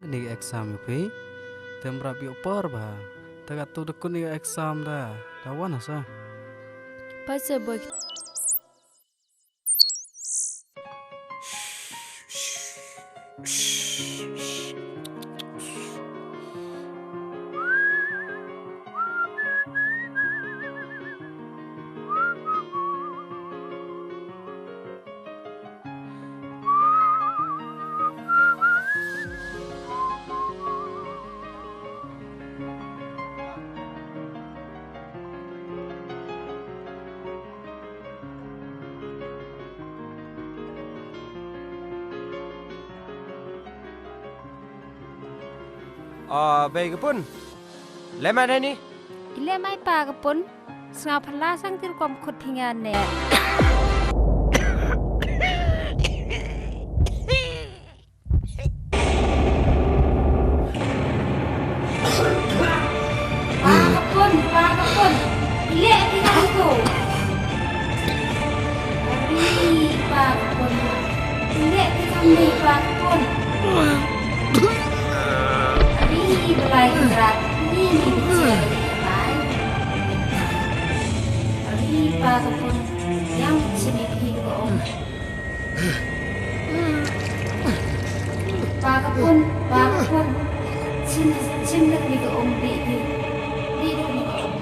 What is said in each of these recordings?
Ni exam yupi, tempat biopor bah. Takat tu dekun ni exam dah. Kawan asa. Pasal boy Baik pun. Lemah dah ni. ile mai pa kapun snga phala sang tir kom khut thinga ne pa kapun ile thinga itu pa kapun ile thinga ni pa kapun ini belai berat ini dicek pa kapun yang sini hidup om pa kapun sini sini hidup om di hidup om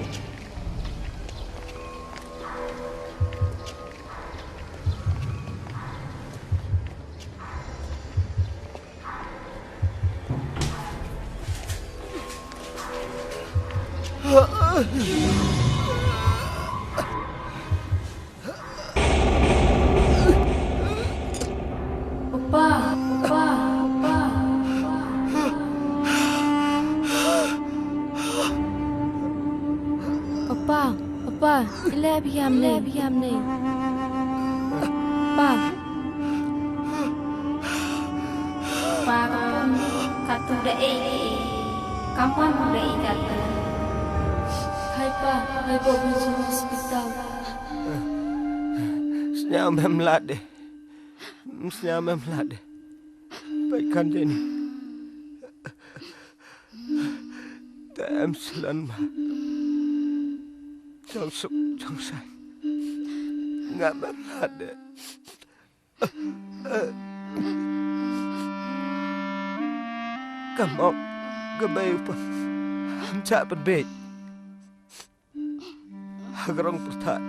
Opa, ile biam ne. Pa. Pa kapun katu dai. Kapan dai katu. Hai pa, hai po pergi hospital. Senyam memelat deh. Senyam memelat deh. Baikkan dia ni. Tem selan mah. Trong sụp trong xanh ngã bắn hạt đấy cảm ơn cái bê phật chạ bật bê hagrong perthat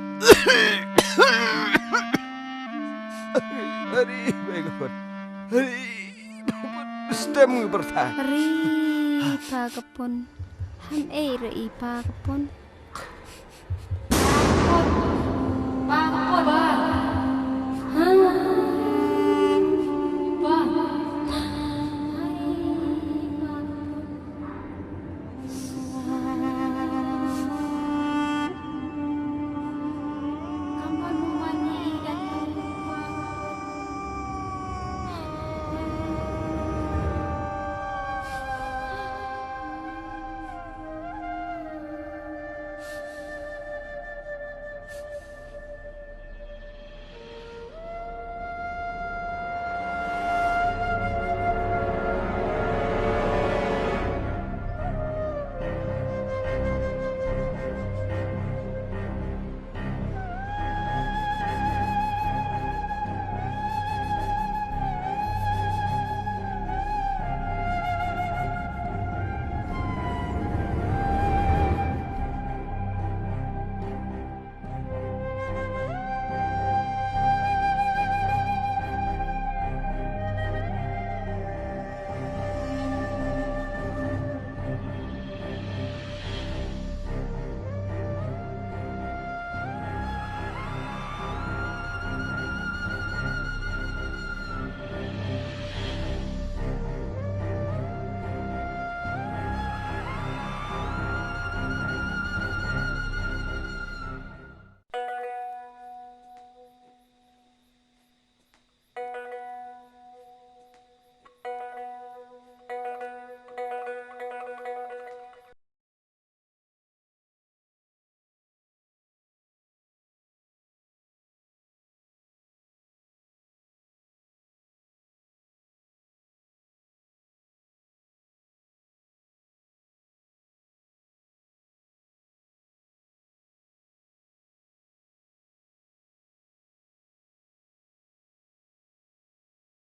hari bê phật hari stem perthat Ri pa kapun han ri pa kapun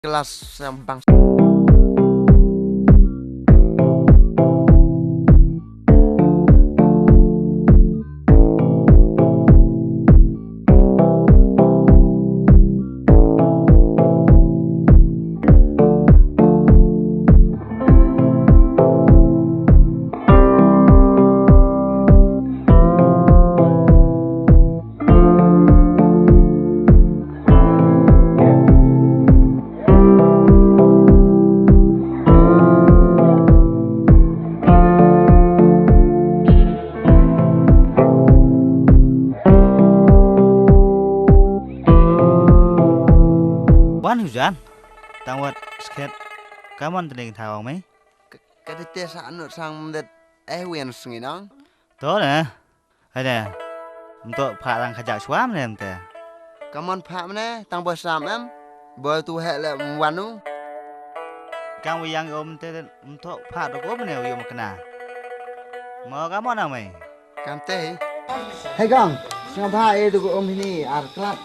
kelas yang bang. Wan hujan, tangwat sket, kaman tening thawang mai. Kada tesa anut sang mendet wien sengi nang. Tuh nè, ada, untuk parang kajak suam nè ente. Kaman pak mana tang bos sam em. Boy tu hek le wanu. Kang wiyang te untuk pak dok om nè uyum kena. Mau kamu nang mai? Kam teh. Hei kang, sang pak tu om ini ar kelap.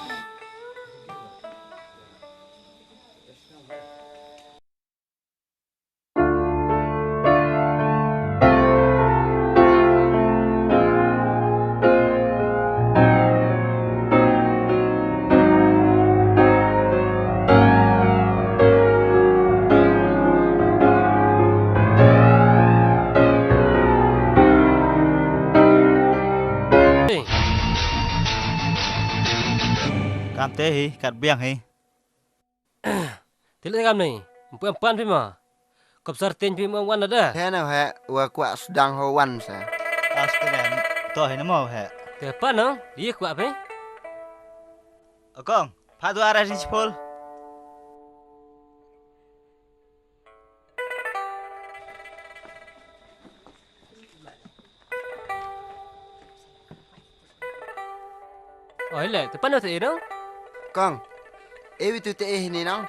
Cam tê hi, cắt biang hi. Tidak kam ni, empan pima. Kau sartin pima wan ada. Thế nào hẹ, wa kwa sedang ho wan sa. As cái này, tôi hi nó mau hè. Tepan no, dia kuat pe. Kong, phá arah ni sepul. Oh ile, tepan no te no. Kang, ewi tu teh ini nang.